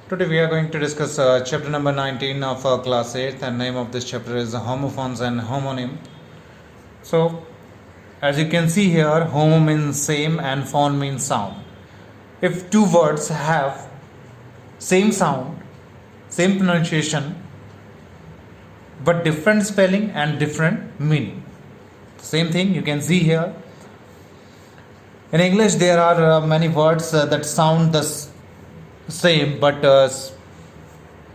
Today we are going to discuss chapter number 19 of class 8th, and name of this chapter is homophones and homonym. So as you can see here, homo means same and phone means sound. If two words have same sound, same pronunciation, but different spelling and different meaning, same thing you can see here. In English there are many words that sound the same but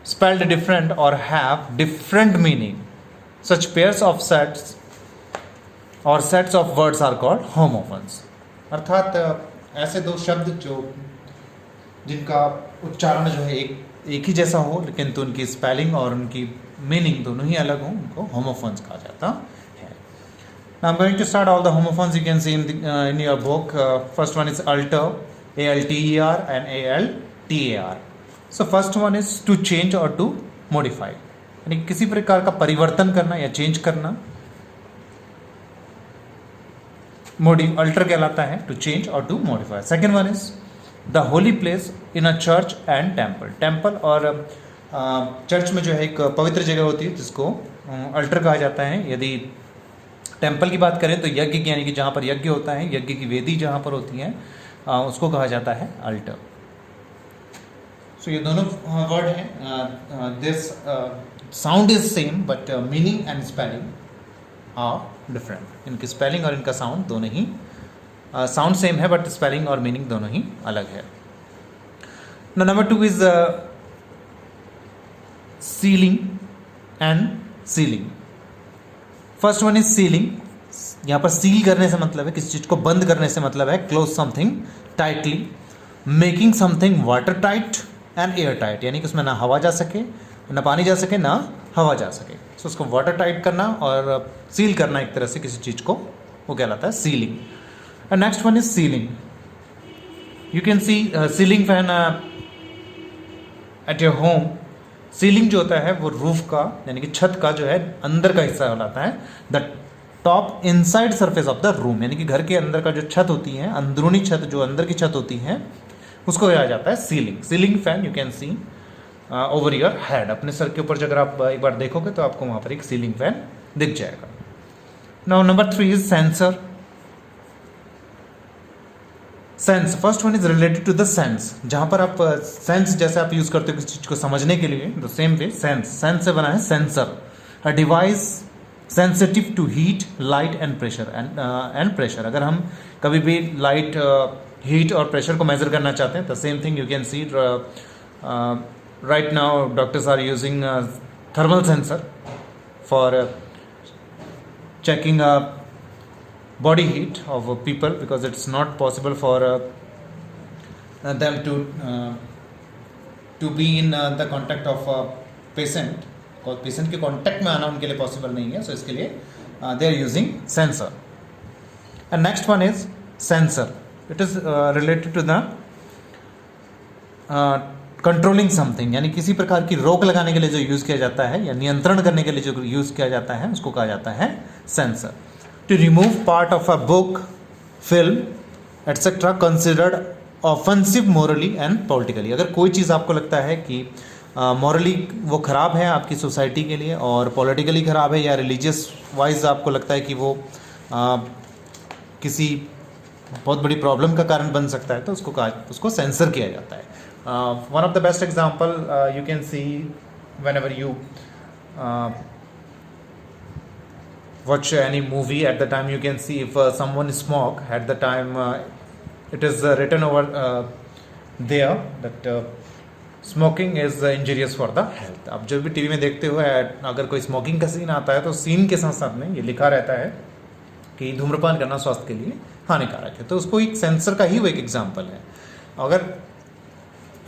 spelled different or have different meaning. Such pairs of sets or sets of words are called homophones. अर्थात ऐसे दो शब्द जो जिनका उच्चारण जो है एक ही जैसा हो, लेकिन तो उनकी स्पेलिंग और उनकी मीनिंग दोनों ही अलग हो, उनको homophones कहा जाता है. Now I'm going to start all the homophones you can see in your book. First one is alter, ALTER, and ALTAR. So first one is to change or to modify, यानी किसी प्रकार का परिवर्तन करना या चेंज करना alter कहलाता है, टू चेंज और to modify. Second one is the holy place in a church and temple. Temple और चर्च में जो है एक पवित्र जगह होती है जिसको अल्टर कहा जाता है. यदि टेम्पल की बात करें तो यज्ञ की, यानी कि जहाँ पर यज्ञ होता है, यज्ञ की वेदी जहाँ पर होती है, उसको कहा जाता है अल्टर. सो ये दोनों वर्ड हैं. This sound is same but meaning and spelling are different. इनकी स्पेलिंग और इनका साउंड दोनों ही साउंड सेम है बट स्पेलिंग और मीनिंग दोनों ही अलग है. Number two is ceiling and ceiling. First one is ceiling. यहाँ पर सील करने से मतलब है, किसी चीज को बंद करने से मतलब है close something tightly, making something water tight and air tight, यानी कि उसमें ना हवा जा सके, ना पानी जा सके, ना हवा जा सके. सो उसको वाटर टाइट करना और सील करना एक तरह से किसी चीज को, वो कहलाता है ceiling. And next one is ceiling. You can C ceiling fan eight your home. Ceiling जो होता है वो रूफ का, यानी कि छत का जो है अंदर का हिस्सा कहलाता है. The top inside surface of the room, यानी कि घर के अंदर का जो छत होती है, अंदरूनी छत जो अंदर की छत होती है, उसको कहा जाता है ceiling. Ceiling fan you can C over your head. अपने सर के ऊपर जब आप एक बार देखोगे तो आपको वहां पर एक सीलिंग फैन दिख जाएगा. Now number three is censor. Sense, first one is related to the sense. जहां पर आप सेंस जैसे आप यूज करते हो किसी चीज को समझने के लिए, the same way sense. Sense से बना है sensor, a device sensitive to heat, light and pressure and pressure. अगर हम कभी भी लाइट, हीट और प्रेशर को मेजर करना चाहते हैं, the same thing you can see. Right now doctors are using thermal sensor for checking body heat of people, because it's not possible for them to be in the contact of patient. और patient के contact में आना उनके लिए possible नहीं है, so इसके लिए they are using sensor. And next one is censor. It is related to the controlling something, यानी किसी प्रकार की रोक लगाने के लिए जो यूज किया जाता है या नियंत्रण करने के लिए जो यूज किया जाता है, उसको कहा जाता है censor. To remove part of a book, film etcetera considered offensive morally and politically. अगर कोई चीज़ आपको लगता है कि मॉरली वो ख़राब है आपकी सोसाइटी के लिए, और पॉलिटिकली ख़राब है, या रिलीजियस वाइज आपको लगता है कि वो किसी बहुत बड़ी प्रॉब्लम का कारण बन सकता है, तो उसको सेंसर किया जाता है. One of the best example you can see whenever you watch any movie. At the time you can see if someone smoke, at the time it is written over there that smoking is injurious for the health. अब जब भी TV में देखते हो अगर कोई smoking का scene आता है तो सीन के साथ साथ में ये लिखा रहता है कि धूम्रपान करना स्वास्थ्य के लिए हानिकारक है. तो उसको एक सेंसर का ही वो एक एग्जाम्पल है. अगर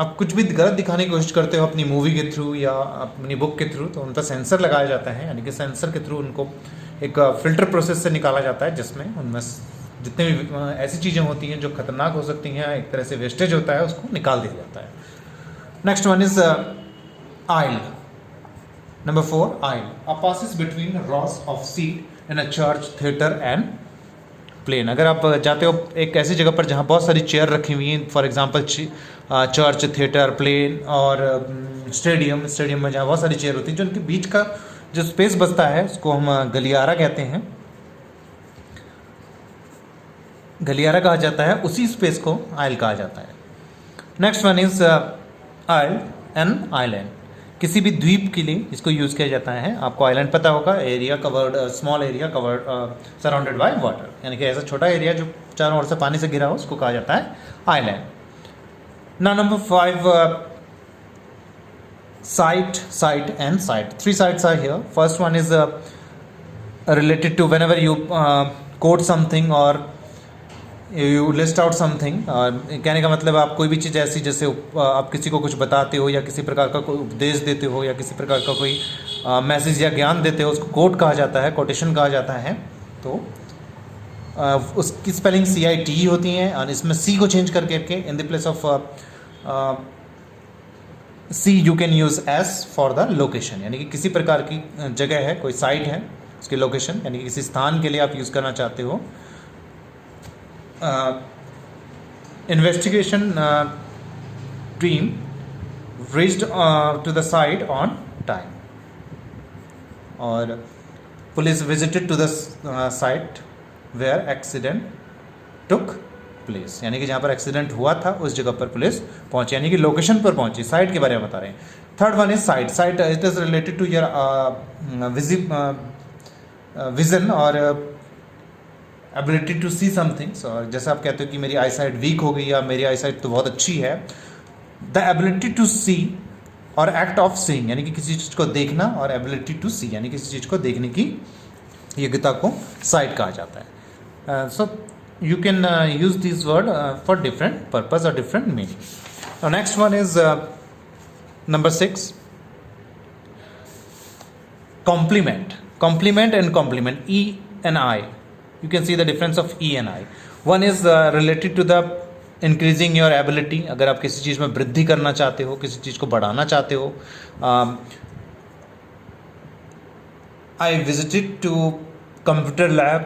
आप कुछ भी गलत दिखाने की कोशिश करते हो अपनी मूवी के थ्रू या अपनी बुक के थ्रू, तो उन पर सेंसर लगाया जाता है, यानी कि सेंसर के थ्रू उनको एक फिल्टर प्रोसेस से निकाला जाता है, जिसमें उनमें जितने भी ऐसी चीज़ें होती हैं जो खतरनाक हो सकती हैं, एक तरह से वेस्टेज होता है, उसको निकाल दिया जाता है. Next one is aisle. Number 4, aisle. A passes between rows of seat in a church, theatre and plane. अगर आप जाते हो एक ऐसी जगह पर जहाँ बहुत सारी चेयर रखी हुई हैं, for example church, theatre, plane और स्टेडियम में जहाँ बहुत सारी चेयर होती हैं, जो उनके बीच का जो स्पेस बचता है उसको हम गलियारा कहते हैं, गलियारा कहा जाता है, उसी स्पेस को आयल कहा जाता है। Next one is oil an island, किसी भी द्वीप के लिए इसको यूज़ किया जाता है। आपको आइलैंड पता होगा, area covered, small area covered surrounded by water, यानी कि ऐसा छोटा एरिया जो चारों ओर से पानी से घिरा हो उसको कहा जाता है island. Now number 5, site and site. 3 sites are here. First one is related to whenever you quote something or you list out something. कहने का मतलब आप कोई भी चीज़ ऐसी, जैसे आप किसी को कुछ बताते हो या किसी प्रकार का कोई उपदेश देते हो या किसी प्रकार का कोई मैसेज या ज्ञान देते हो, उसको कोट कहा जाता है, कोटेशन कहा जाता है। तो उसकी स्पेलिंग CITE होती है और इसमें C को चेंज करके in the place of C you can use S for the location, यानी कि किसी प्रकार की जगह है, कोई साइट है, उसकी लोकेशन यानी कि किसी स्थान के लिए आप यूज़ करना चाहते हो। Investigation team reached to the site on time, और police visited to the site where accident took place, यानी कि जहाँ पर एक्सीडेंट हुआ था उस जगह पर पुलिस पहुंची, यानी कि लोकेशन पर पहुंची, साइट के बारे में बता रहे हैं। Third one is sight it is related to your vision और एबिलिटी टू सी समथिंग्स। और जैसे आप कहते हो कि मेरी आई साइट वीक हो गई या मेरी आई साइट तो बहुत अच्छी है, द एबिलिटी टू सी और एक्ट ऑफ सीइंग, यानी कि किसी चीज़ को देखना, और एबिलिटी टू सी यानी किसी चीज़ को देखने की योग्यता को साइट कहा जाता है। सो you can use this word for different purpose or different meaning. Now next one is number 6, complement and complement, E and I. You can see the difference of E and I. One is related to the increasing your ability, अगर आप किसी चीज़ में वृद्धि करना चाहते हो, किसी चीज़ को बढ़ाना चाहते हो। I visited to computer lab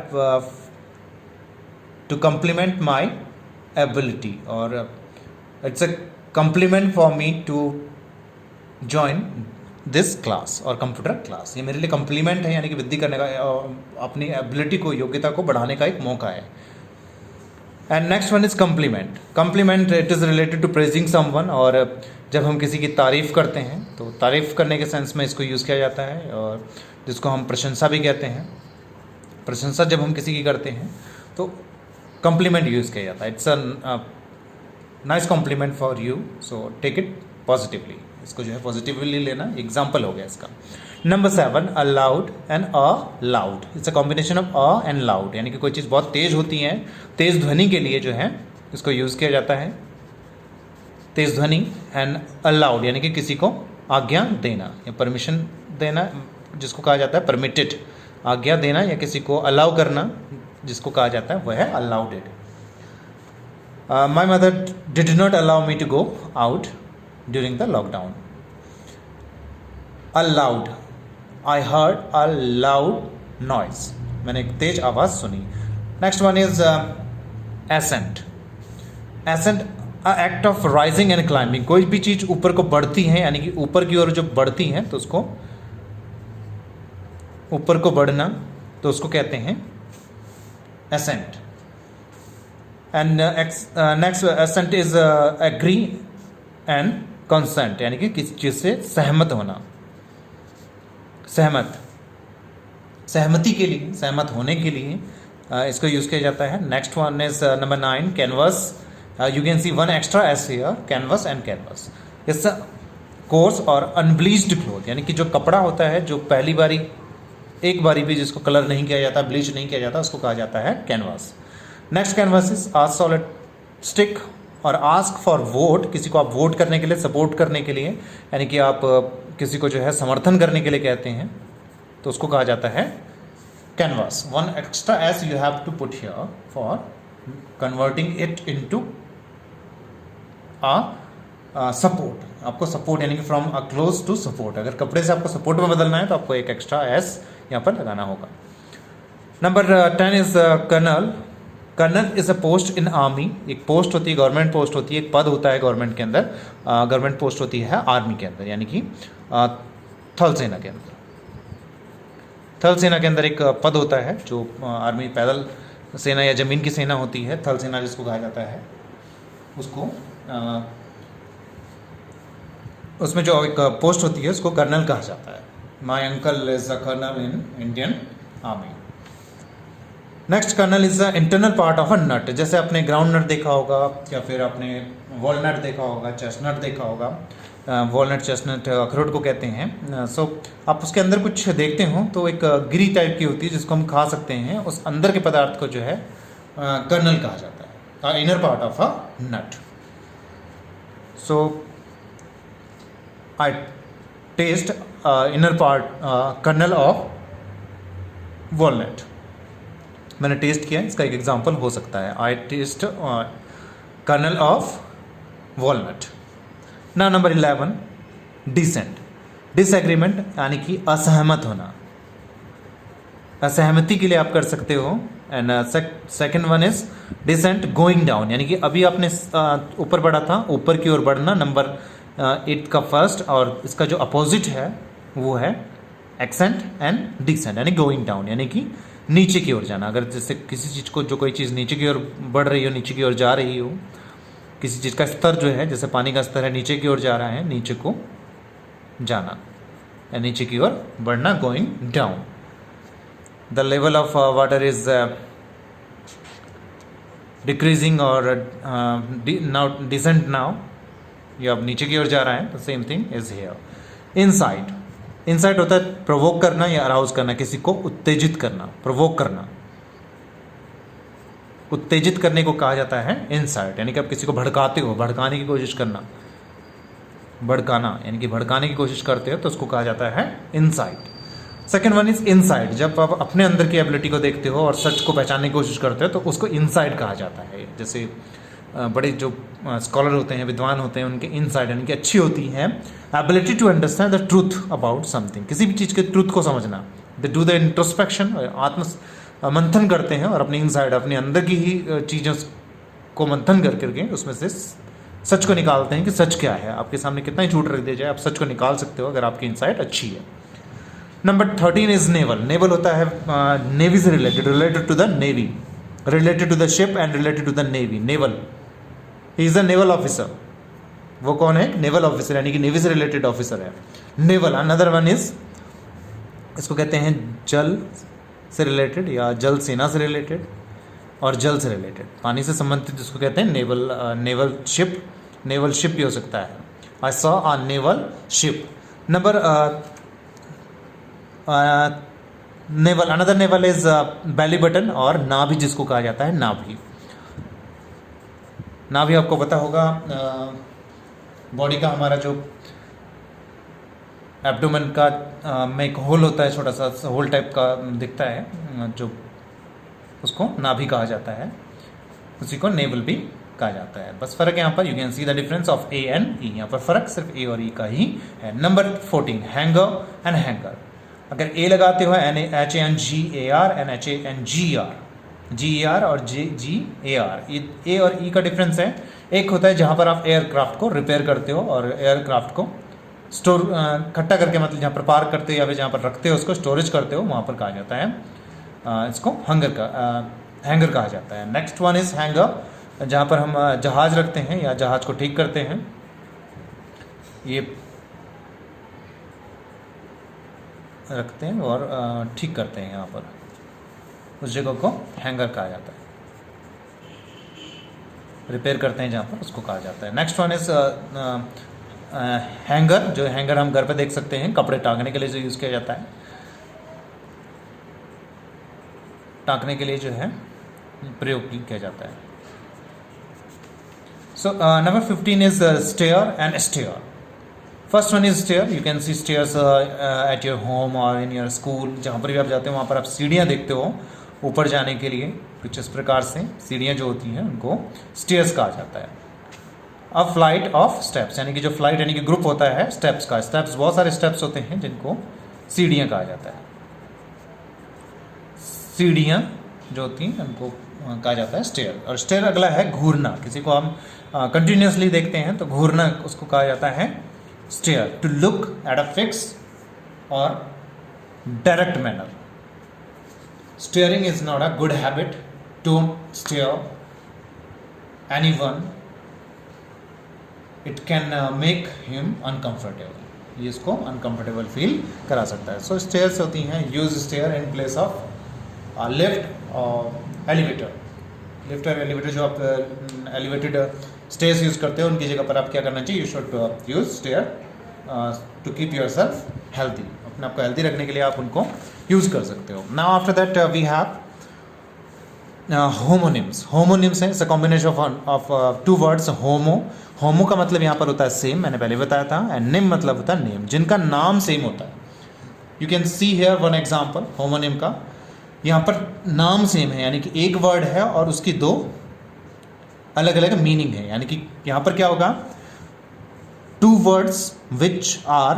to complement my ability, or it's a compliment for me to join this class or computer class. ये मेरे लिए compliment है, यानी कि वृद्धि करने का, अपनी ability को, योग्यता को बढ़ाने का एक मौका है। And next one is compliment. Compliment it is related to praising someone, और जब हम किसी की तारीफ़ करते हैं तो तारीफ़ करने के सेंस में इसको यूज़ किया जाता है, और जिसको हम प्रशंसा भी कहते हैं। प्रशंसा जब हम किसी की करते हैं तो कॉम्प्लीमेंट यूज़ किया जाता है। It's a nice compliment for you, so take it positively, इसको जो है पॉजिटिवली लेना, एग्जाम्पल हो गया इसका। Number 7, a loud and a loud, it's a combination of a and loud, यानी कि कोई चीज़ बहुत तेज़ होती है, तेज़ ध्वनि के लिए जो है इसको यूज़ किया जाता है, तेज़ ध्वनि। एंड अ लाउड यानी कि किसी को आज्ञा देना या परमिशन देना, जिसको कहा जाता है परमिटेड, आज्ञा देना या किसी को अलाउ करना जिसको कहा जाता है वह है allowed. My mother did not allow me to go out during the lockdown. A loud, I heard a loud noise, मैंने एक तेज आवाज़ सुनी। Next one is ascent. Ascent a act of rising and climbing, कोई भी चीज़ ऊपर को बढ़ती है, यानी कि ऊपर की ओर जो बढ़ती है तो उसको, ऊपर को बढ़ना तो उसको कहते हैं ascent. And next assent is agree and consent, यानी कि किसी चीज़ से सहमत होना, सहमति के लिए, सहमत होने के लिए इसको यूज़ किया जाता है। Next one is number 9, canvas. You can C one extra S here, canvas and canvas. Its course और अनब्लीच्ड क्लोथ, यानी कि जो कपड़ा होता है जो पहली बारी, एक बारी भी जिसको कलर नहीं किया जाता, ब्लीच नहीं किया जाता, उसको कहा जाता है canvas. Next canvas is ask solid stick और आस्क फॉर वोट, किसी को आप वोट करने के लिए, सपोर्ट करने के लिए, यानी कि आप किसी को जो है समर्थन करने के लिए कहते हैं तो उसको कहा जाता है canvas. One extra s you have to put here for converting it into support, आपको सपोर्ट यानी कि from a close to support, अगर कपड़े से आपको सपोर्ट में बदलना है तो आपको एक एक्स्ट्रा एस यहाँ पर लगाना होगा। Number 10 is colonel colonel is a post in army, एक पोस्ट होती है, गवर्नमेंट पोस्ट होती है, एक पद होता है गवर्नमेंट के अंदर, गवर्नमेंट पोस्ट होती है आर्मी के अंदर, यानी कि थल सेना के अंदर। थल सेना के अंदर एक पद होता है जो आर्मी, पैदल सेना या ज़मीन की सेना होती है, थल सेना जिसको कहा जाता है, उसको उसमें जो एक पोस्ट होती है उसको कर्नल कहा जाता है। My uncle is a colonel in Indian army. Next, kernel is the internal part of a nut. जैसे आपने ग्राउंड नट देखा होगा या फिर आपने वॉलनट देखा होगा, चेस्टनट देखा होगा। वॉलनट, चेस्टनट अखरोट को कहते हैं। सो आप उसके अंदर कुछ देखते हो तो एक गिरी टाइप की होती है जिसको हम खा सकते हैं, उस अंदर के पदार्थ को जो है कर्नल कहा जाता है, inner part of a nut. So I taste inner part kernel of walnut. मैंने टेस्ट किया, इसका एक एग्जांपल हो सकता है, I taste kernel of walnut. ना नंबर 11, डिसेंट, डिसएग्रीमेंट यानी कि असहमत होना, असहमति के लिए आप कर सकते हो। And second one is descent going down, यानी कि अभी आपने ऊपर बढ़ा था, ऊपर की ओर बढ़ना, नंबर 8 का फर्स्ट, और इसका जो अपोजिट है वो है एक्सेंट एंड डिसेंट, यानी गोइंग डाउन, यानी कि नीचे की ओर जाना। अगर जैसे किसी चीज़ को, जो कोई चीज़ नीचे की ओर बढ़ रही हो, नीचे की ओर जा रही हो, किसी चीज़ का स्तर जो है, जैसे पानी का स्तर है नीचे की ओर जा रहा है, नीचे को जाना या नीचे की ओर बढ़ना, going down. The level of water is decreasing और नाउ डिसेंट नाउ, ये अब नीचे की ओर जा रहा है, तो same thing is here. Insight, insight होता है प्रोवोक करना या अराउज करना, किसी को उत्तेजित करना, प्रोवोक करना, उत्तेजित करने को कहा जाता है इनसाइट, यानी कि आप किसी को भड़काते हो, भड़काने की कोशिश करना, भड़काना यानी कि भड़काने की कोशिश करते हो तो उसको कहा जाता है insight. Second one is insight, जब आप अपने अंदर की एबिलिटी को देखते हो और सच को पहचानने की कोशिश करते हो तो उसको इनसाइट कहा जाता है। जैसे बड़े जो स्कॉलर होते हैं, विद्वान होते हैं, उनके इनसाइट यानी कि अच्छी होती है ability to understand the truth about something, किसी भी चीज़ के ट्रूथ को समझना। दे डू द इंट्रोस्पेक्शन, आत्म मंथन करते हैं और अपनी इनसाइड, अपने अंदर की ही चीज़ों को मंथन कर करके उसमें से सच को निकालते हैं कि सच क्या है। आपके सामने कितना ही झूठ रख दिया जाए, आप सच को निकाल सकते हो अगर आपकी इनसाइट अच्छी है। Number 13 is naval. नेवल होता है नेवी से related, related to the navy, related to the ship and related to the navy. Naval, he is a naval officer. वो कौन है? नेवल ऑफिसर, यानी कि नेवी से रिलेटेड ऑफिसर है नेवल। अनदर वन इज, इसको कहते हैं जल से रिलेटेड या जल सेना से रिलेटेड और जल से रिलेटेड, पानी से संबंधित, जिसको कहते हैं naval, naval ship, naval ship भी हो सकता है। I saw a naval ship. Number naval, another naval is belly button और नाभि, जिसको कहा जाता है नाभि। नाभि आपको पता होगा, बॉडी का हमारा जो एब्डोमेन का में एक होल होता है, छोटा सा होल टाइप का दिखता है, जो उसको नाभि कहा जाता है, उसी को नेवल भी कहा जाता है। बस फर्क यहाँ पर, you can see the difference of A and E. यहाँ पर फर्क सिर्फ ए और ई का ही है। Number 14, hanger and hanger. अगर ए लगाते हो HANGAR एंड HANGER, GER और GEAR, ए और ई का डिफरेंस है। एक होता है जहाँ पर आप एयरक्राफ्ट को रिपेयर करते हो और एयरक्राफ्ट को स्टोर इकट्ठा करके, मतलब जहाँ पर पार्क करते हो या फिर जहाँ पर रखते हो उसको स्टोरेज करते हो, वहाँ पर कहा जाता है, इसको हैंगर कहा जाता है। नेक्स्ट वन इज हैंगर, जहाँ पर हम जहाज रखते हैं या जहाज को ठीक करते हैं, ये रखते हैं और ठीक करते हैं, यहाँ पर उस जगह को हैंगर कहा जाता है। रिपेयर करते हैं जहाँ पर, उसको कहा जाता है। नेक्स्ट वन इज हैंगर, जो हैंगर हम घर पे देख सकते हैं, कपड़े टांगने के लिए जो यूज़ किया जाता है, टांगने के लिए जो है प्रयोग किया जाता है। So number 15 is stair and stare. First one is stair, you can see stairs at your home और इन योर स्कूल, जहाँ पर भी आप जाते हो वहाँ पर आप सीढ़ियाँ देखते हो ऊपर जाने के लिए। कुछ इस प्रकार से सीढ़ियाँ जो होती हैं उनको स्टेयर्स कहा जाता है। अ फ्लाइट ऑफ स्टेप्स, यानी कि जो फ्लाइट यानी कि ग्रुप होता है स्टेप्स का, स्टेप्स बहुत सारे स्टेप्स होते हैं जिनको सीढ़ियाँ कहा जाता है। सीढ़ियाँ जो होती हैं उनको कहा जाता है स्टेयर। और स्टेयर अगला है घूरना, किसी को हम कंटिन्यूसली देखते हैं तो घूरना उसको कहा जाता है stare. To look at a fix और direct manner. Staring is not a good habit, don't stare anyone, it can make him uncomfortable, ये इसको अनकंफर्टेबल फील करा सकता है। सो स्टेयर्स होती हैं, use stair in place of lift और elevator. Lift और एलिवेटर जो आप एलिवेटेड स्टेयर्स यूज करते हैं उनकी जगह पर आप क्या करना चाहिए, you should use stair to keep your self healthy. अपने आप को हेल्थी रखने के लिए आप उनको यूज कर सकते हो। Now after that we have homonyms. Homonyms है, it's a combination of two words. Homo का मतलब यहाँ पर होता है सेम, मैंने पहले बताया था, एंड निम मतलब होता है नेम, जिनका नाम सेम होता है। You can see here one example homonym का। यहाँ पर नाम सेम है, यानी कि एक वर्ड है और उसकी दो अलग अलग मीनिंग है। यानी कि यहाँ पर क्या होगा, two words which are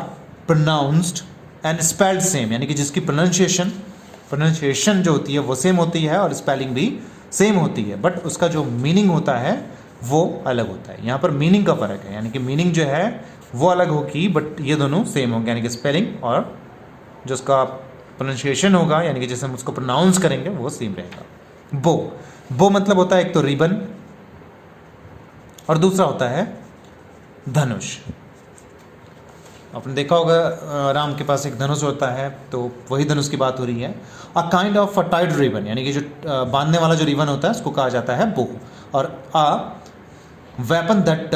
pronounced and spelled same, यानी कि जिसकी प्रोनाउंसिएशन जो होती है वो सेम होती है और स्पेलिंग भी सेम होती है, बट उसका जो मीनिंग होता है वो अलग होता है। यहाँ पर मीनिंग का फर्क है, यानी कि मीनिंग जो है वो अलग होगी बट ये दोनों सेम होंगे, यानी कि स्पेलिंग और जो उसका प्रोनाउंसिएशन होगा, यानी कि जैसे हम उसको प्रोनाउंस करेंगे वो सेम रहेगा। बो मतलब होता है एक तो रिबन और दूसरा होता है धनुष। आपने देखा होगा राम के पास एक धनुष होता है, तो वही धनुष की बात हो रही है। A kind of a tied ribbon, यानी कि जो बांधने वाला जो रिबन होता है उसको कहा जाता है बो। और a weapon that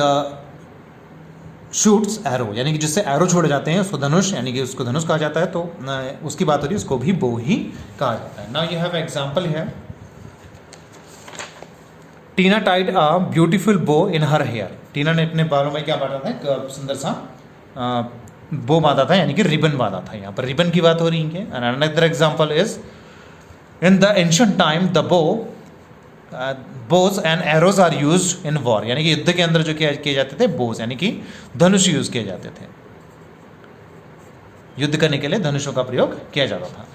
shoots arrow, यानी कि जिससे एरो छोड़े जाते हैं उसको धनुष, यानी कि उसको धनुष कहा जाता है, तो उसकी बात हो रही है, उसको भी बो ही कहा जाता है। नाउ यू हैव एग्जांपल है, टीना टाइड अ ब्यूटीफुल बो इन हर हेयर। टीना ने अपने बालों में क्या बांधा था, एक सुंदर सा बो बांधा था, यानी कि रिबन बांधा था। यहाँ पर रिबन की बात हो रही है। And another example is in the ancient time the bows and arrows are used in war, यानी कि युद्ध के अंदर जो किए जाते थे बोज, यानी कि धनुष यूज किए जाते थे। युद्ध करने के लिए धनुषों का प्रयोग किया जाता था।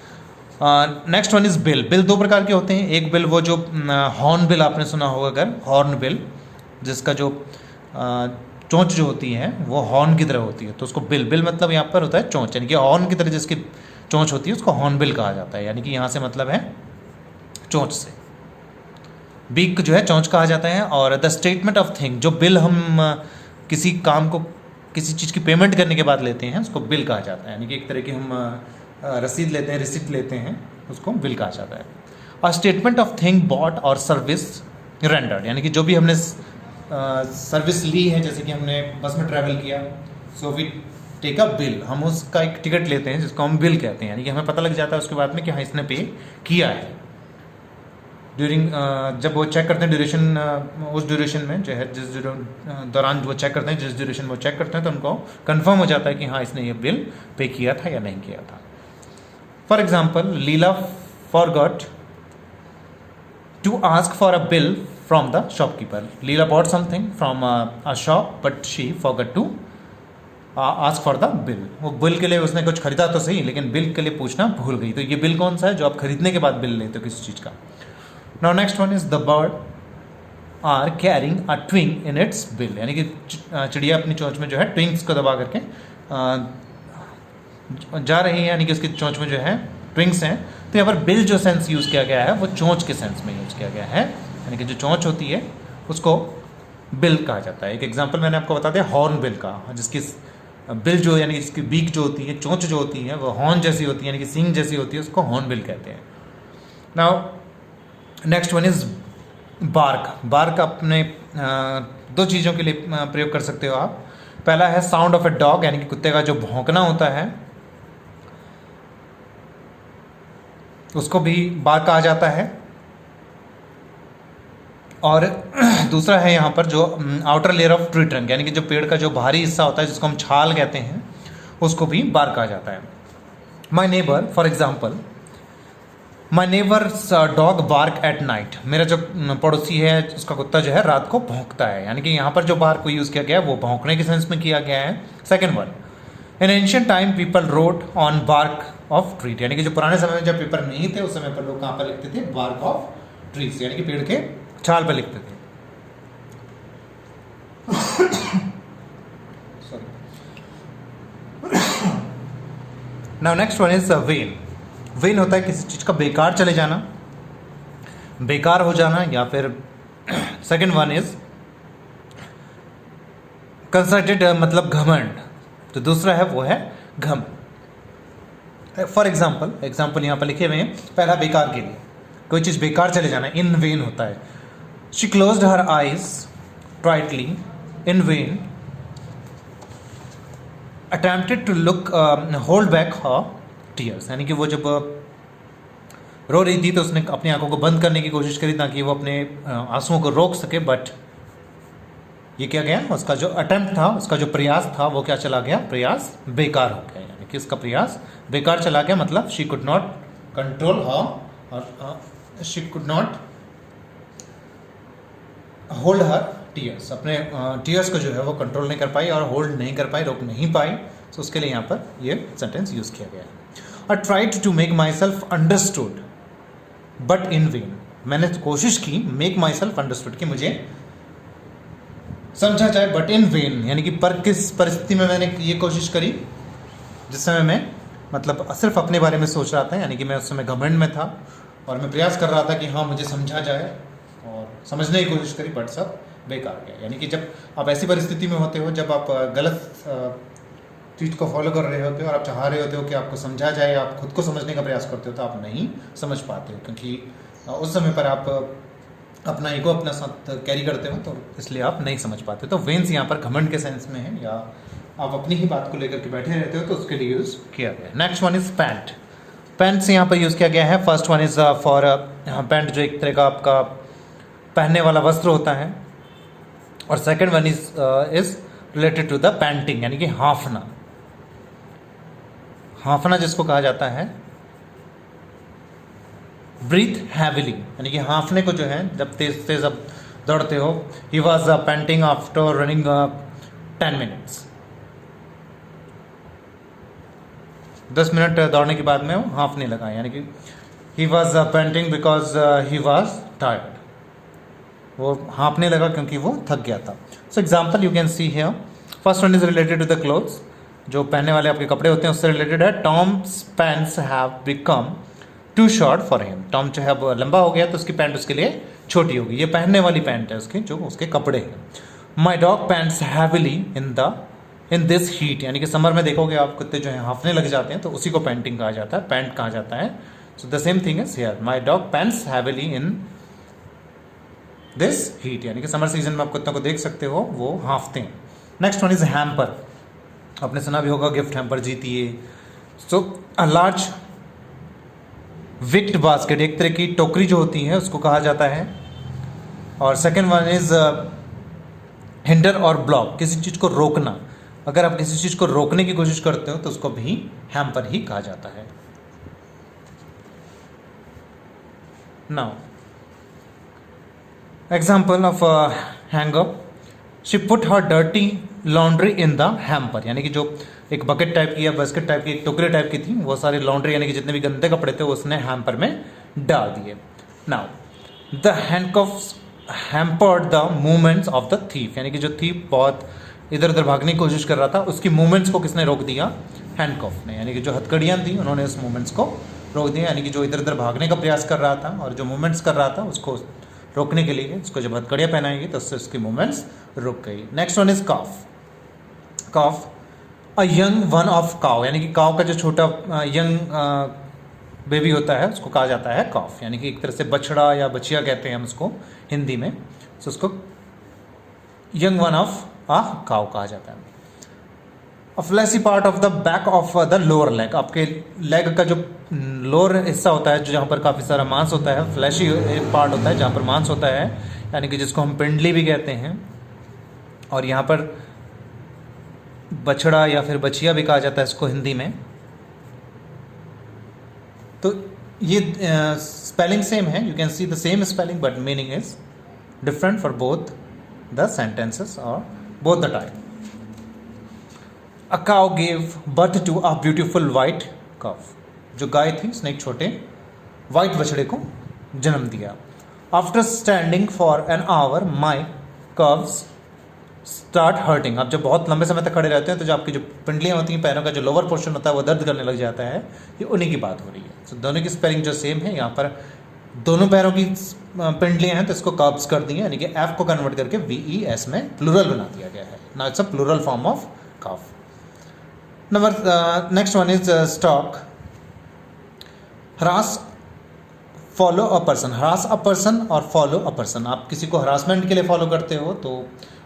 Next one is bill. Bill दो प्रकार के होते हैं। एक बिल वो जो हॉर्न बिल आपने सुना होगा, अगर हॉर्न बिल जिसका जो चोंच जो होती है वो हॉर्न की तरह होती है, तो उसको बिल मतलब यहाँ पर होता है चोंच, यानी कि हॉर्न की तरह जिसकी चोंच होती है उसको हॉर्न बिल कहा जाता है, यानी कि यहाँ से मतलब है चोंच से। बीक जो है चोंच कहा जाता है। और द स्टेटमेंट ऑफ थिंग, जो बिल हम किसी काम को, किसी चीज़ की पेमेंट करने के बाद लेते हैं उसको बिल कहा जाता है, यानी कि एक तरह की हम रसीद लेते हैं, रिसिप्ट लेते हैं, उसको बिल कहा जाता है। A statement of thing bought और सर्विस रेंडर्ड, यानी कि जो भी हमने सर्विस ली है, जैसे कि हमने बस में ट्रैवल किया, so we take a bill, हम उसका एक टिकट लेते हैं जिसको हम बिल कहते हैं, यानी कि हमें पता लग जाता है उसके बाद में कि हाँ इसने पे किया है। ड्यूरिंग जब वो चेक करते हैं ड्यूरेशन, उस ड्यूरेशन में जो है जिस दौरान वो चेक करते हैं, जिस ड्यूरेशन वो चेक करते हैं, तो उनको कंफर्म हो जाता है कि हाँ इसने ये बिल पे किया था या नहीं किया था। For example, Leela forgot to ask for a bill from the shopkeeper. Leela bought something from a shop but she forgot to ask for the bill. वो बिल के लिए उसने कुछ खरीदा तो सही, लेकिन बिल के लिए पूछना भूल गई। तो ये बिल कौन सा है, जो आप खरीदने के बाद बिल लेते हो किसी चीज़ का। Now next one is the bird are carrying a twig in its bill, यानी कि चिड़िया अपनी चोंच में जो है ट्विंग्स को दबा करके जा रही है, यानी कि उसकी चोंच में जो है ट्विंग्स हैं। तो यहाँ पर बिल जो सेंस यूज़ किया गया है वो चोंच के सेंस में यूज़ किया गया है, यानी कि जो चोंच होती है उसको बिल कहा जाता है। एक एग्जांपल मैंने आपको बता दिया हॉर्न बिल का, जिसकी बिल जो यानी कि इसकी बीक जो होती है, चोंच जो होती है वो हॉर्न जैसी होती है, यानी कि सींग जैसी होती है, उसको हॉर्न बिल कहते हैं। Now next one is bark. Bark अपने दो चीज़ों के लिए प्रयोग कर सकते हो आप। पहला है साउंड ऑफ ए डॉग, यानी कि कुत्ते का जो भौंकना होता है उसको भी बार्क कहा जाता है। और दूसरा है यहाँ पर जो outer layer of tree trunk, यानी कि जो पेड़ का जो बाहरी हिस्सा होता है जिसको हम छाल कहते हैं, उसको भी बार्क कहा जाता है। My neighbour, for example, my neighbour's dog bark at night. मेरा जो पड़ोसी है उसका कुत्ता जो है रात को भौंकता है, यानी कि यहाँ पर जो बार्क को यूज़ किया गया है वो भौंकने के सेंस में किया गया है। Second one, in ancient time people wrote on bark of tree, यानी कि जो पुराने समय में जब पेपर नहीं थे उस समय पर लोग कहाँ पर लिखते थे, बार्क ऑफ ट्रीज, यानी कि पेड़ के छाल पे लिखते थे। Sorry. Now next one is when. When होता है किसी चीज का बेकार चले जाना, बेकार हो जाना, या फिर सेकंड वन इज कंसर्टेड, मतलब घमंड। तो दूसरा है वो है घमंड। फॉर एग्जाम्पल यहाँ पर लिखे हुए हैं। पहला बेकार के लिए, कोई चीज बेकार चले जाना, इन वेन होता है। She closed her eyes tightly in vain attempted to look hold back her tears, यानी कि वो जब रो रही थी तो उसने अपनी आंखों को बंद करने की कोशिश करी ताकि वो अपने आंसुओं को रोक सके, बट ये क्या गया, उसका जो अटेम्प्ट था, उसका जो प्रयास था वो क्या चला गया, प्रयास बेकार हो गया। यानी कि उसका प्रयास बेकार चला गया, मतलब शी कुड नॉट कंट्रोल हर, और she could not hold her tears, अपने टीयर्स को जो है वो कंट्रोल नहीं कर पाई और होल्ड नहीं कर पाई, रोक नहीं पाई। तो उसके लिए यहाँ पर ये सेंटेंस यूज किया गया है। I tried to make my self understood but in vain, मैंने कोशिश की मेक माई सेल्फ अंडरस्टूड, कि मुझे समझा जाए, बट इन वेन, यानी कि पर किस परिस्थिति में मैंने ये कोशिश करी, जिस समय मैं मतलब सिर्फ अपने बारे में सोच रहा था, यानी कि मैं उस समय घमंड में था और मैं प्रयास कर रहा था कि हाँ मुझे समझा जाए, और समझने की कोशिश करी, बट सब बेकार गया। यानी कि जब आप ऐसी परिस्थिति में होते हो, जब आप गलत चीज़ को फॉलो कर रहे होते हो और आप चाह रहे होते हो कि आपको समझा जाए, आप खुद को समझने का प्रयास करते हो, तो आप नहीं समझ पाते हो, क्योंकि उस समय पर आप अपना ईगो अपना साथ कैरी करते हो, तो इसलिए आप नहीं समझ पाते। तो वेन्स यहाँ पर घमंड के सेंस में है, या आप अपनी ही बात को लेकर के बैठे रहते हो, तो उसके लिए यूज़ किया गया है। Next one is pant. Pant से यहाँ पर यूज़ किया गया है। First one is for pant, जो एक तरह का आपका पहनने वाला वस्त्र होता है, और second one is related to the panting, यानी कि हाँफना। हाँफना जिसको कहा जाता है ब्रीथ हैविली, यानी कि हाँफने को जो है जब तेज तेज अब दौड़ते हो। He was panting after running 10 minutes, 10 minute दौड़ने के बाद में वो हाँफने लगा, यानी कि he was panting because he was tired, वो हाँफने लगा क्योंकि वो थक गया था। So example you can see here. First one is related to the clothes, जो पहनने वाले आपके कपड़े होते हैं उससे रिलेटेड है। Tom's pants have become too short for him, Tom जो है अब लंबा हो गया तो उसकी पैंट उसके लिए छोटी होगी। ये पहनने वाली पैंट है उसकी, जो उसके कपड़े हैं। My dog pants heavily in this heat, यानी कि समर में देखोगे आप कुत्ते जो है हाँफने लग जाते हैं, तो उसी को पैंटिंग कहा जाता है, पैंट कहा जाता है। So the same thing is here, my dog pants heavily in this heat, यानी कि समर सीजन में आप कुत्तों को देख सकते हो वो हाँफते हैं। Next one is hamper. आपने सुना भी होगा गिफ्ट हैम्पर जीतिए। So a large wicker basket, एक तरह की टोकरी जो होती है उसको कहा जाता है। और सेकेंड वन इज हिंडर और ब्लॉक, किसी चीज़ को रोकना। अगर आप किसी चीज़ को रोकने की कोशिश करते हो तो उसको भी हैम्पर ही कहा जाता है। Now example of hanger, she put her dirty laundry in the hamper, यानी कि जो एक बकेट टाइप की या बास्केट टाइप की, एक टोकरी टाइप की थी, वो सारे लॉन्ड्री यानी कि जितने भी गंदे कपड़े थे वो उसने हैम्पर में डाल दिए। Now the handcuffs hampered the movements of the thief, यानी कि जो थीफ बहुत इधर उधर भागने की कोशिश कर रहा था, उसकी मूवमेंट्स को किसने रोक दिया, हैंडकफ ने, यानी कि जो हथकड़ियाँ थी उन्होंने उस मूवमेंट्स को रोक दिया। यानी कि जो इधर उधर भागने का प्रयास कर रहा था और जो मूवमेंट्स कर रहा था उसको रोकने के लिए उसको जब हथकड़ियाँ पहनाएंगे तो उससे उसकी मूवमेंट्स रुक गई। Next one is calf. Calf a young one of काव, यानी कि काव का जो छोटा यंग बेबी होता है उसको कहा जाता है काफ, यानी कि एक तरह से बछड़ा या बछिया कहते हैं हम उसको हिंदी में। सो उसको यंग वन ऑफ आ काव कहा जाता है। A fleshy part of the back of the lower leg, आपके लेग का जो लोअर हिस्सा होता है, जो जहाँ पर काफ़ी सारा मांस होता है, फ्लैशी एक पार्ट होता है जहाँ पर मांस होता है, यानी कि जिसको हम पिंडली भी कहते हैं, और यहाँ पर बछड़ा या फिर बछिया भी कहा जाता है इसको हिंदी में। तो ये स्पेलिंग सेम है, you can see the same spelling but meaning is different for both the sentences और both the time. A cow gave birth to a beautiful white calf, जो गाय थी उसने एक छोटे वाइट बछड़े को जन्म दिया। After standing for an hour my curves start hurting. आप जब बहुत लंबे समय तक खड़े रहते हैं तो जो आपकी जो पिंडलियाँ होती हैं, पैरों का जो लोअर पोर्शन होता है वो दर्द करने लग जाता है। ये उन्हीं की बात हो रही है। तो दोनों की स्पेलिंग जो सेम है, यहाँ पर दोनों पैरों की पिंडलियाँ हैं तो इसको कर्व्स कर दी है, यानी कि एफ को कन्वर्ट करके VES में प्लूरल बना दिया गया है। Now it's a plural form of cuff. Next one is stalk. Harass, follow a person. Harass a person और फॉलो अ पर्सन। आप किसी को हरासमेंट के लिए फॉलो करते हो तो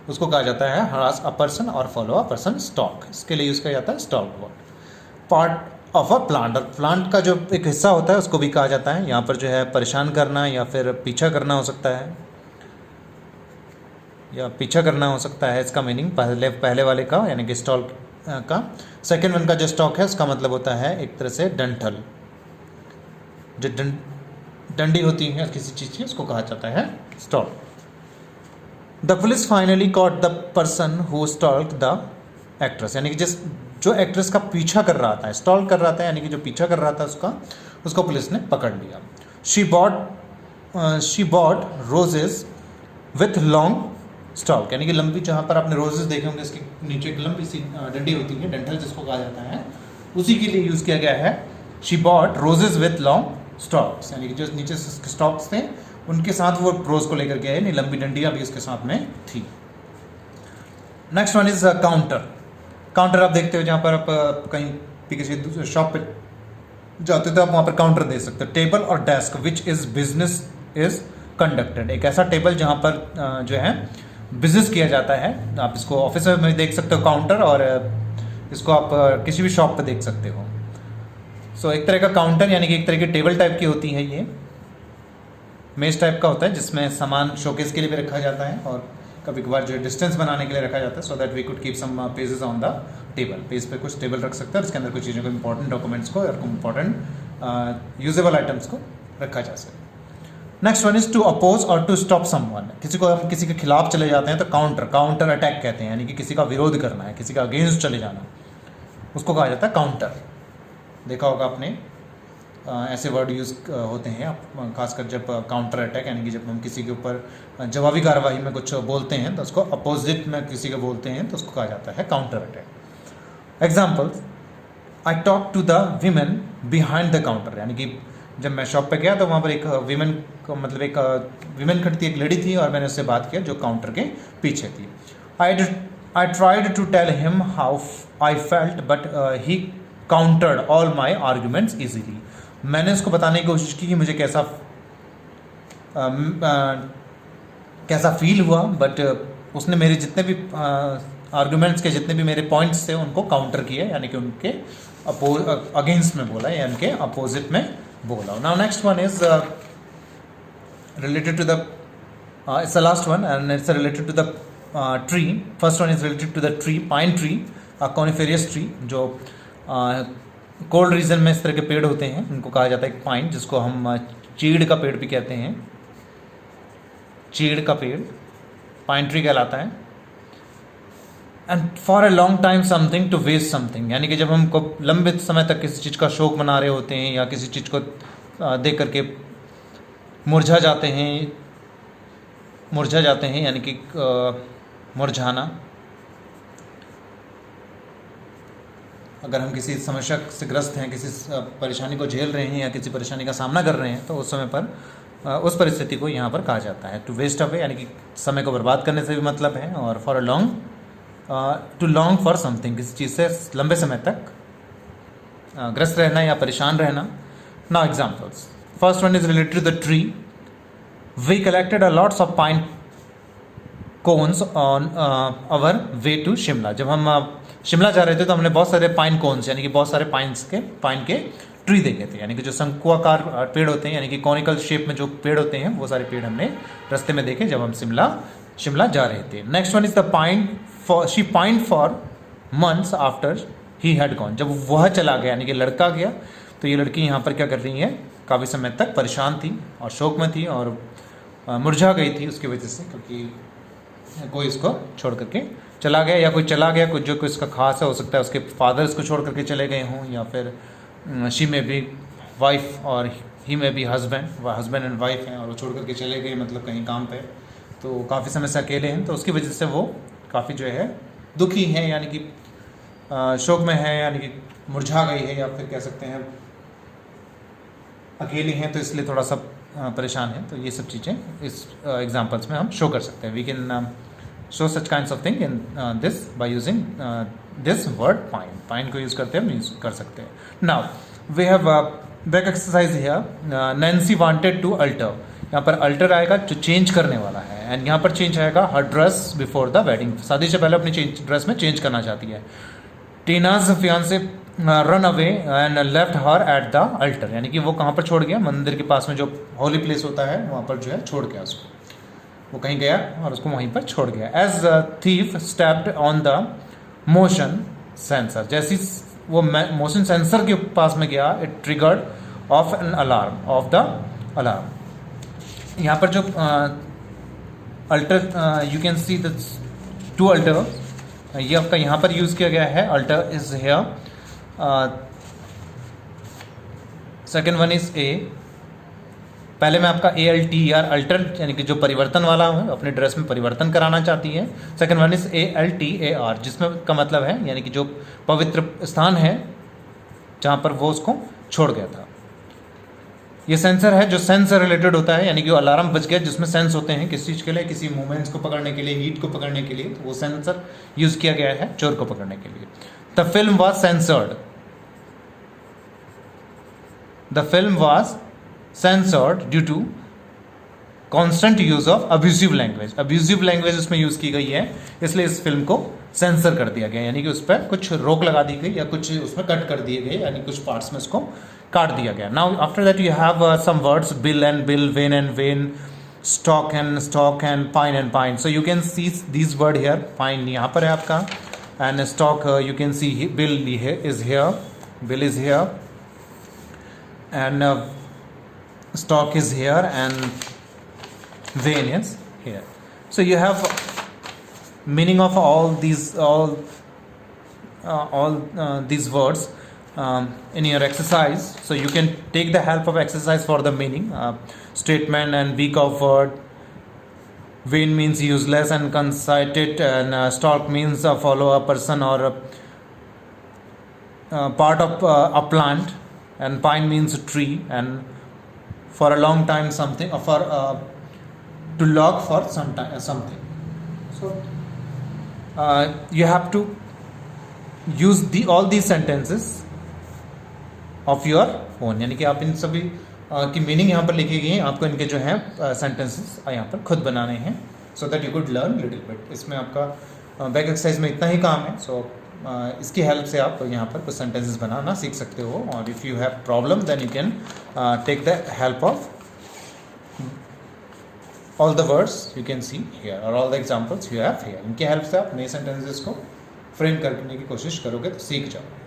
उसको कहा जाता है हरास अ पर्सन, और फॉलो अ पर्सन स्टॉक। इसके लिए यूज़ किया जाता है stock word. Part of a plant, और प्लांट का जो एक हिस्सा होता है उसको भी कहा जाता है। यहाँ पर जो है परेशान करना या फिर पीछा करना हो सकता है, या पीछा करना हो सकता है। इसका मीनिंग पहले वाले का यानी कि स्टॉक का। सेकेंड वन का जो स्टॉक है उसका मतलब होता है एक तरह से डंठल, जो डंडी होती है किसी चीज़ की, उसको कहा जाता है stalk. The police finally caught the person who stalked the actress, यानी कि जो एक्ट्रेस का पीछा कर रहा था, स्टॉल कर रहा था यानी कि जो पीछा कर रहा था उसको पुलिस ने पकड़ लिया। She bought roses with long stock, यानी कि लंबी, जहाँ पर आपने रोजेस देखे होंगे इसके नीचे एक लंबी सी डंडी होती है, डंठल जिसको कहा जाता है, उसी के लिए यूज़ किया गया है। She bought roses with long stocks, यानी कि जो नीचे स्टॉक्स थे उनके साथ वो रोज को लेकर के आए, नहीं लंबी डंडियाँ भी उसके साथ में थी। Next one is counter. Counter आप देखते हो जहाँ पर आप कहीं भी किसी दूसरे शॉप पे जाते हो तो आप वहाँ पर काउंटर देख सकते हो। टेबल और desk which is business is conducted, एक ऐसा टेबल जहाँ पर जो है बिजनेस किया जाता है। आप इसको ऑफिस में देख सकते हो काउंटर, और इसको आप किसी भी शॉप पे देख सकते हो। सो एक तरह का काउंटर यानी कि एक तरह की टेबल टाइप की होती है, ये मेज टाइप का होता है जिसमें सामान शोकेस के लिए भी रखा जाता है, और कभी कभार जो डिस्टेंस बनाने के लिए रखा जाता है, so that we could keep some pages on the table. Page पे कुछ टेबल रख सकते हैं और इसके अंदर कुछ चीज़ों को, इंपॉर्टेंट डॉक्यूमेंट्स को और इंपॉर्टेंट यूजेबल आइटम्स को रखा जा सके। Next one is to oppose और टू स्टॉप समवन। किसी को हम किसी के खिलाफ चले जाते हैं तो काउंटर अटैक कहते हैं, यानी कि किसी का विरोध करना है, किसी का अगेंस्ट चले जाना, उसको कहा जाता है काउंटर। देखा होगा आपने ऐसे वर्ड यूज़ होते हैं आप, खासकर जब काउंटर अटैक, यानी कि जब हम किसी के ऊपर जवाबी कार्रवाई में कुछ बोलते हैं तो उसको अपोजिट में किसी को बोलते हैं तो उसको कहा जाता है counter attack. Examples, I talk to the women behind the counter, यानी कि जब मैं शॉप पे गया तो वहाँ पर एक वीमेन को, मतलब एक वीमेन खड़ी थी, एक लेडी थी, और मैंने उससे बात किया जो काउंटर के पीछे थी। I tried to tell him how I felt but he countered all my arguments easily. मैंने उसको बताने की कोशिश की कि मुझे कैसा फील हुआ, बट उसने मेरे जितने भी आर्ग्यूमेंट्स के जितने भी मेरे पॉइंट्स थे उनको काउंटर किया, यानी कि उनके अगेंस्ट में बोला या उनके अपोजिट में बोला। Now next one is related to the it's the last one and it's related to the tree. First one is related to the tree, pine tree, coniferous tree, जो कोल्ड रीजन में इस तरह के पेड़ होते हैं उनको कहा जाता है पाइन, जिसको हम चीड़ का पेड़ भी कहते हैं। चीड़ का पेड़ पाइन ट्री कहलाता है। And for a long time something to waste something, यानी कि जब हम लंबे समय तक किसी चीज़ का शौक मना रहे होते हैं या किसी चीज़ को देख करके मुरझा जाते हैं, यानी कि मुरझाना। अगर हम किसी समस्या से ग्रस्त हैं, किसी परेशानी को झेल रहे हैं या किसी परेशानी का सामना कर रहे हैं तो उस समय पर उस परिस्थिति को यहाँ पर कहा जाता है टू वेस्ट अवे, यानी कि समय को बर्बाद करने से भी मतलब है। और for a long, to long for something, किसी चीज़ से लंबे समय तक ग्रस्त रहना या परेशान रहना। Now examples, first one is related to the tree. We collected a lots of pine cones on our way to Shimla. जब हम शिमला जा रहे थे तो हमने बहुत सारे पाइन कोन्स, यानी कि बहुत सारे पाइन के ट्री देखे थे, यानी कि जो शंकुआकार पेड़ होते हैं, यानी कि कॉनिकल शेप में जो पेड़ होते हैं, वो सारे पेड़ हमने रास्ते में देखे जब हम शिमला जा रहे थे। Next one is the pine for, she pine for months after he had gone. जब वह चला गया, यानी कि लड़का गया, तो ये लड़की यहाँ पर क्या कर रही है, काफ़ी समय तक परेशान थी और शोक में थी और मुरझा गई थी उसकी वजह से, क्योंकि कोई इसको छोड़ करके चला गया, या कोई चला गया, कुछ जो कोई इसका खास है, हो सकता है उसके फादर इसको छोड़ करके चले गए हों, या फिर शी में भी वाइफ और ही मे बी हस्बैंड, वह हस्बैंड एंड वाइफ हैं और वो छोड़ करके चले गए मतलब कहीं काम पे, तो काफ़ी समय से अकेले हैं, तो उसकी वजह से वो काफ़ी जो है दुखी हैं, यानी कि शोक में है, यानी कि मुरझा गई है, या फिर कह सकते हैं अकेली हैं, तो इसलिए थोड़ा सा परेशान है। तो ये सब चीज़ें इस एग्जाम्पल्स में हम शो कर सकते हैं। We can show such kinds of thing in this by using this word pine. Pine को यूज़ करते हैं, हम यूज़ कर सकते हैं। Now we have back exercise here. Nancy wanted to alter, यहाँ पर अल्टर आएगा जो चेंज करने वाला है, एंड यहाँ पर चेंज आएगा हर ड्रेस बिफोर द वेडिंग, शादी से पहले अपनी ड्रेस में चेंज करना चाहती है। Tina's fiance run away and left her at the altar, यानी कि वो कहाँ पर छोड़ गया, मंदिर के पास में जो होली प्लेस होता है वहाँ पर जो है छोड़ गया उसको, वो कहीं गया और उसको वहीं पर छोड़ गया। As thief stepped on the motion sensor, जैसी वो मोशन सेंसर के पास में गया, it triggered off an alarm, off the alarm. यहाँ पर जो alter you can see the two alter, ये आपका यहाँ पर यूज़ किया गया है, alter is here, second one is a, पहले में आपका ALTER अल्टर, यानी कि जो परिवर्तन वाला है, अपने ड्रेस में परिवर्तन कराना चाहती है। सेकेंड वन इज ALTAR, जिसमें का मतलब है यानी कि जो पवित्र स्थान है जहाँ पर वो उसको छोड़ गया था। ये सेंसर है जो सेंस से रिलेटेड होता है, यानी कि अलार्म बज गया जिसमें सेंस होते हैं किस चीज़ के लिए, किसी मूवमेंट्स को पकड़ने के लिए, हीट को पकड़ने के लिए, तो वो सेंसर यूज़ किया गया है चोर को पकड़ने के लिए। The film was censored, the film was censored due to constant use of abusive language, abusive language उसमें यूज़ की गई है, इसलिए इस फिल्म को सेंसर कर दिया गया, यानी कि उस पर कुछ रोक लगा दी गई या कुछ उसमें कट कर दिए गए, यानी कुछ पार्ट्स में उसको काट दिया गया। Now after that you have some words, bill and bill, vain and vein, stalk and pine and pine. So you can see this word here, pine यहाँ पर है आपका, and stalk you can see bill is here, bill is here, and stock is here and vein is here. So you have meaning of all these these words in your exercise. So you can take the help of exercise for the meaning, statement and weak of word. Vein means useless and conceited, and stock means follow a person or part of a plant, and pine means tree, and for a long time something, or for to log for some time something. So you have to use all these sentences of your own, यानी कि आप इन सभी की meaning यहाँ पर लिखी गई है, आपको इनके जो है सेंटेंसेस यहाँ पर खुद बनाने हैं, so that you could learn little bit. इसमें आपका बैक एक्सरसाइज में इतना ही काम है। सो इसकी हेल्प से आप यहाँ पर कुछ सेंटेंसेस बनाना सीख सकते हो, और if you have problem then you can take the help of all the words you can see here और all the examples you have here. इनकी हेल्प से आप नए सेंटेंसेस को फ्रेम करने की कोशिश करोगे तो सीख जाओगे।